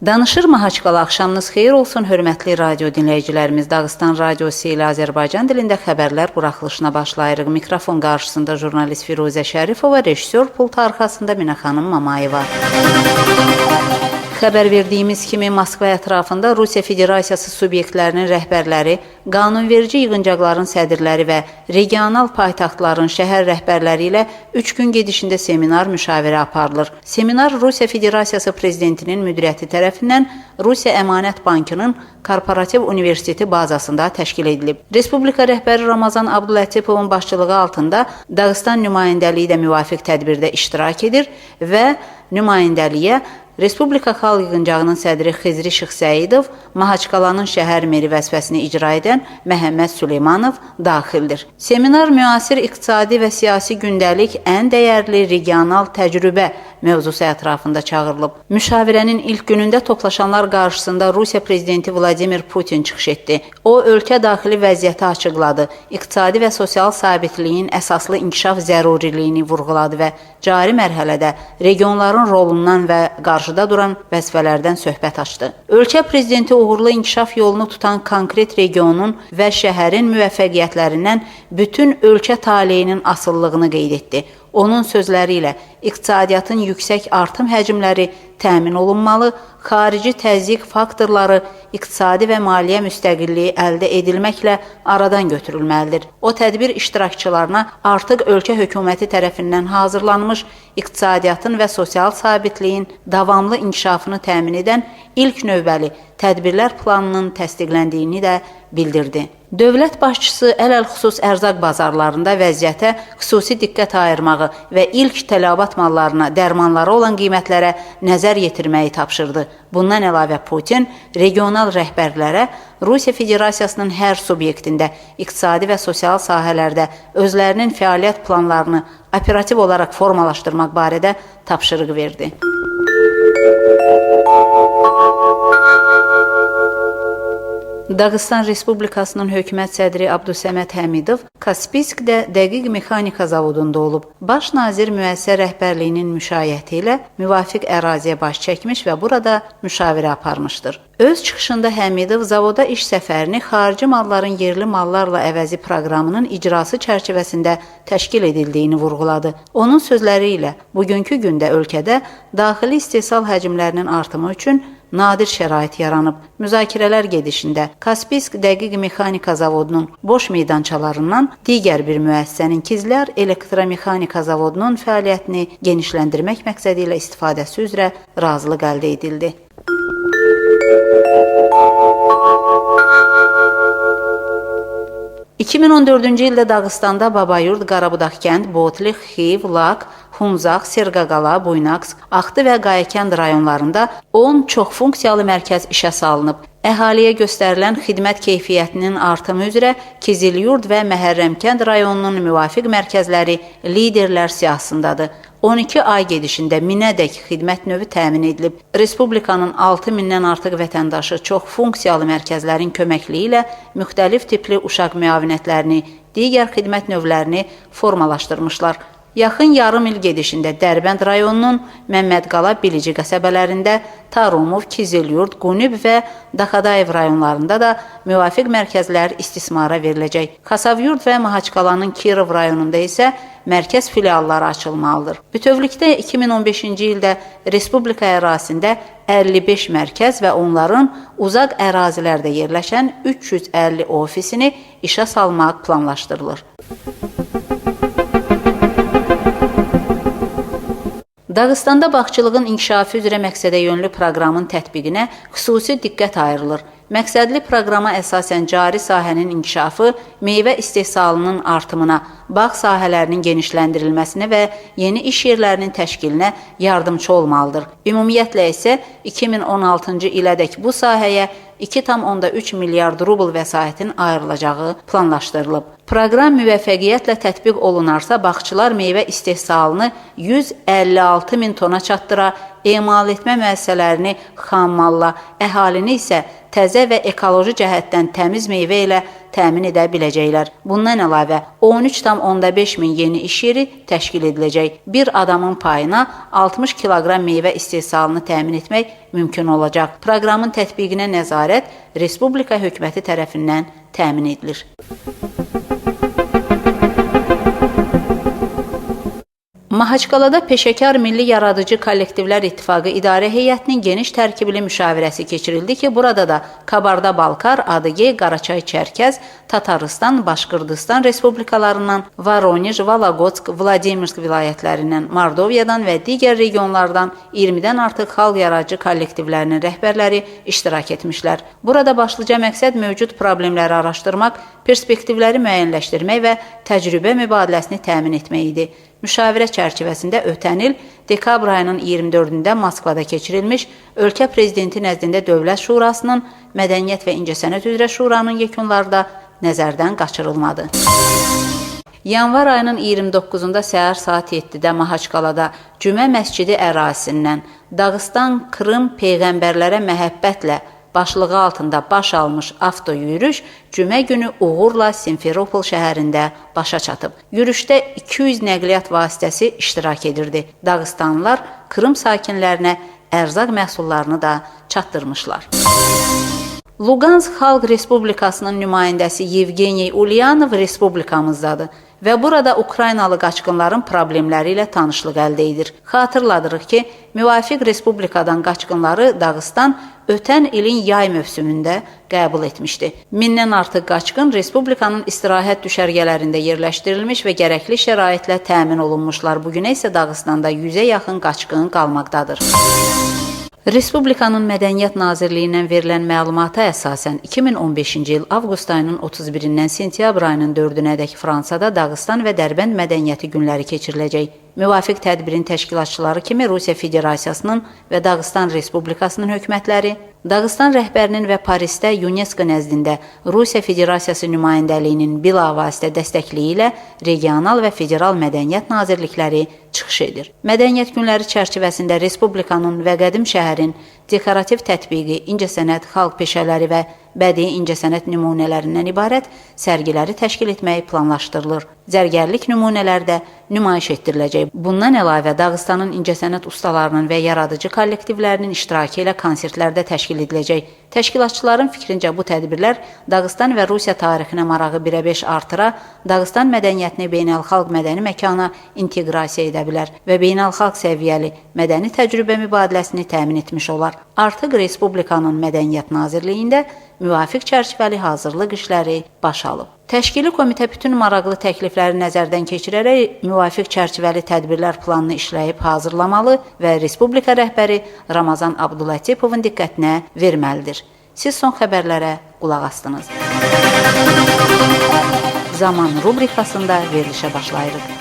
Danışır Mahaçqala, axşamınız xeyir olsun, hörmətli radio dinləyicilərimiz. Dağıstan Radiosu ilə Azərbaycan dilində xəbərlər buraxılışına başlayırıq. Mikrofon qarşısında jurnalist Firuzə Şərifova, rejissor pult arxasında Minə xanım Mamayeva. Xəbər verdiyimiz kimi Moskva ətrafında Rusiya Federasiyası subyektlərinin rəhbərləri, qanunverici yığıncaqların sədrləri və regional paytaxtların şəhər rəhbərləri ilə 3 gün gedişində seminar müşavirə aparılır. Seminar Rusiya Federasiyası prezidentinin müdiriyyəti tərəfindən Rusiya Əmanət Bankının Korporativ Universiteti bazasında təşkil edilib. Respublika rəhbəri Ramazan Abdulatifovun başçılığı altında Dağıstan nümayəndəliyi də müvafiq tədbirdə iştirak edir və nümayəndəliyə Respublika Xalq Yığıncağının sədri Xizri Şıxsəidov, Mahaçqalanın şəhər meri vəzifəsini icra edən Məhəmməd Süleymanov daxildir. Seminar müasir iqtisadi və siyasi gündəlik ən dəyərli regional təcrübə mövzusu ətrafında çağırılıb. Müşavirənin ilk günündə toplaşanlar qarşısında Rusiya prezidenti Vladimir Putin çıxış etdi. O, ölkə daxili vəziyyəti açıqladı, iqtisadi və sosial sabitliyin əsaslı inkişaf zəruriliyini vurğuladı və cari mərhələdə regionların rolundan və qarşıda duran vəzifələrdən söhbət açdı. Ölkə prezidenti uğurlu inkişaf yolunu tutan konkret regionun və şəhərin müvəffəqiyyətlərindən bütün ölkə taleyinin asıllığını qeyd etdi. Onun sözləri ilə iqtisadiyyatın yüksək artım həcmləri təmin olunmalı, xarici təzyiq faktorları iqtisadi və maliyyə müstəqilliyi əldə edilməklə aradan götürülməlidir. O, tədbir iştirakçılarına artıq ölkə hökuməti tərəfindən hazırlanmış iqtisadiyyatın və sosial sabitliyin davamlı inkişafını təmin edən ilk növbəli tədbirlər planının təsdiqləndiyini də bildirdi. Dövlət başçısı ələlxüsus ərzaq bazarlarında vəziyyətə xüsusi diqqət ayırmağı və ilk tələbat mallarına, dərmanlara olan qiymətlərə nəzər yetirməyi tapşırdı. Bundan əlavə Putin regional rəhbərlərə Rusiya Federasiyasının hər subyektində iqtisadi və sosial sahələrdə özlərinin fəaliyyət planlarını operativ olaraq formalaşdırmaq barədə tapşırıq verdi. Dağıstan Respublikasının hökumət sədri Abdusəməd Həmidov Kaspiskdə dəqiq mexanika zavodunda olub. Baş nazir müəssisə rəhbərliyinin müşayiəti ilə müvafiq əraziyə baş çəkmiş və burada müşavirə aparmışdır. Öz çıxışında Həmidov zavoda iş səfərini xarici malların yerli mallarla əvəzi proqramının icrası çərçivəsində təşkil edildiyini vurğuladı. Onun sözləri ilə bugünkü gündə ölkədə daxili istehsal həcmlərinin artımı üçün nadir şərait yaranıb. Müzakirələr gedişində Kaspisk dəqiq mexanika zavodunun boş meydançalarından digər bir müəssisənin Kizlər elektromexanika zavodunun fəaliyyətini genişləndirmək məqsədi ilə istifadəsi üzrə razılıq əldə edildi. ...2014-cü ildə Dağıstanda Babayurt, Qarabudaq kənd, Botli, Xiv, Lak, Hunzaq, Serqaqala, Buynaqsk, Axtı və Qayakənd rayonlarında 10 çoxfunksiyalı mərkəz işə salınıb. Əhaliyə göstərilən xidmət keyfiyyətinin artımı üzrə Kizilyurt və Məhərrəmkənd rayonunun müvafiq mərkəzləri liderlər siyahısındadır. 12 ay gedişində 1000-ədək xidmət növü təmin edilib. Respublikanın 6000-dən artıq vətəndaşı çox funksiyalı mərkəzlərin köməkliyi ilə müxtəlif tipli uşaq müavinətlərini, digər xidmət növlərini formalaşdırmışlar. Yaxın yarım il gedişində Dərbənd rayonunun Məmmədqala, Bilici qəsəbələrində, Tarumov, Kizilyurt, Qunib və Daxadayev rayonlarında da müvafiq mərkəzlər istismara veriləcək. Xasavyurt və Mahaçqalanın Kirov rayonunda isə mərkəz filialları açılmalıdır. Bütövlükdə 2015-ci ildə Respublika ərazisində 55 mərkəz və onların uzaq ərazilərdə yerləşən 350 ofisini işə salmaq planlaşdırılır. Dağıstanda bağçılığın inkişafı üzrə məqsədəyönlü proqramın tətbiqinə xüsusi diqqət ayrılır. Məqsədli proqrama əsasən cari sahənin inkişafı, meyvə istehsalının artımına, bağ sahələrinin genişləndirilməsinə və yeni iş yerlərinin təşkilinə yardımçı olmalıdır. Ümumiyyətlə isə 2016-cı ilədək bu sahəyə 2,3 milyard rubl vəsaitin ayrılacağı planlaşdırılıb. Proqram müvəffəqiyyətlə tətbiq olunarsa, bağçılar meyvə istehsalını 156 min tona çatdıra, emal etmə müəssisələrini xammalla, əhalini isə təzə və ekoloji cəhətdən təmiz meyvə ilə təmin edə biləcəklər. Bundan əlavə 13,5 min yeni iş yeri təşkil ediləcək. Bir adamın payına 60 kiloqram meyvə istehsalını təmin etmək mümkün olacaq. Proqramın tətbiqinə nəzarət Respublika hökuməti tərəfindən təmin edilir. Mahaçqalada Peşəkar Milli Yaradıcı Kollektivlər İttifaqı İdarə Heyətinin geniş tərkibli müşavirəsi keçirildi ki, burada da Kabarda-Balkar, Adıgey, Qaraçay, Çərkəz, Tataristan, Başqırdistan respublikalarından, Voronej, Volогодsk, Vladimirsk vilayətlərindən, Mordoviyadan və digər regionlardan 20-dən artıq xalq yaradıcı kollektivlərinin rəhbərləri iştirak etmişlər. Burada başlıca məqsəd mövcud problemləri araşdırmaq, perspektivləri müəyyənləşdirmək və təcrübə mübadiləsini təmin etmək idi. Müşavirə çərçivəsində ötən il dekabr ayının 24-də Moskvada keçirilmiş ölkə prezidenti nəzdində Dövlət Şurasının Mədəniyyət və İncəsənət üzrə Şuranın yekunları da nəzərdən qaçırılmadı. Yanvar ayının 29-da səhər saat 7-də Mahaçqalada Cümə məscidi ərazisindən Dağıstan, Krım, Peyğəmbərlərə məhəbbətlə başlığı altında baş almış avto yürüyüş cümə günü uğurla Simferopol şəhərində başa çatıb. Yürüyüşdə 200 nəqliyyat vasitəsi iştirak edirdi. Dağıstanlılar Krım sakinlərinə ərzaq məhsullarını da çatdırmışlar. Luqansk Xalq Respublikasının nümayəndəsi Yevgeniy Ulyanov respublikamızdadır və burada Ukraynalı qaçqınların problemləri ilə tanışlıq əldə edir. Xatırladırıq ki, müvafiq respublikadan qaçqınları Dağıstan ötən ilin yay mövsümündə qəbul etmişdi. 1000-dən artıq qaçqın respublikanın istirahət düşərgələrində yerləşdirilmiş və gərəkli şəraitlə təmin olunmuşlar. Bugünə isə Dağıstanda 100-ə yaxın qaçqın qalmaqdadır. Respublikanın Mədəniyyət Nazirliyindən verilən məlumata əsasən 2015-ci il avqust ayının 31-dən sentyabr ayının 4-ədək Fransada Dağıstan və Dərbənd mədəniyyəti günləri keçiriləcək. Müvafiq tədbirin təşkilatçıları kimi Rusiya Federasiyasının və Dağıstan Respublikasının hökumətləri, Dağıstan rəhbərinin və Parisdə UNESCO nəzdində Rusiya Federasiyası nümayəndəliyinin bilavasitə dəstəkliyi ilə regional və federal mədəniyyət nazirlikləri çıxış edir. Mədəniyyət günləri çərçivəsində Respublikanın və qədim şəhərin dekorativ tətbiqi, incəsənət, xalq peşələri və bədii incəsənət nümunələrindən ibarət sərgiləri təşkil etməyi planlaşdırılır. Zərgərlik nümunələri də nümayiş etdiriləcək. Bundan əlavə Dağıstanın incəsənət ustalarının və yaradıcı kollektivlərinin iştirakı ilə konsertlər də təşkil ediləcək. Təşkilatçıların fikrincə bu tədbirlər Dağıstan və Rusiya tarixinə marağı 1-5 artıra, Dağıstan mədəniyyətini beynəlxalq mədəni məkana inteqrasiya edə bilər və beynəlxalq səviyyəli mədəni təcrübə mübadiləsini təmin etmiş olar. Artıq Respublikanın Mədəniyyət Nazirliyində müvafiq çərçivəli hazırlıq işləri baş alıb. Təşkili komitə bütün maraqlı təklifləri nəzərdən keçirərək müvafiq çərçivəli tədbirlər planını işləyib hazırlamalı və Respublika rəhbəri Ramazan Abdullatipovun diqqətinə verməlidir. Siz son xəbərlərə qulaq astınız. Zaman rubrikasında verilişə başlayırıq.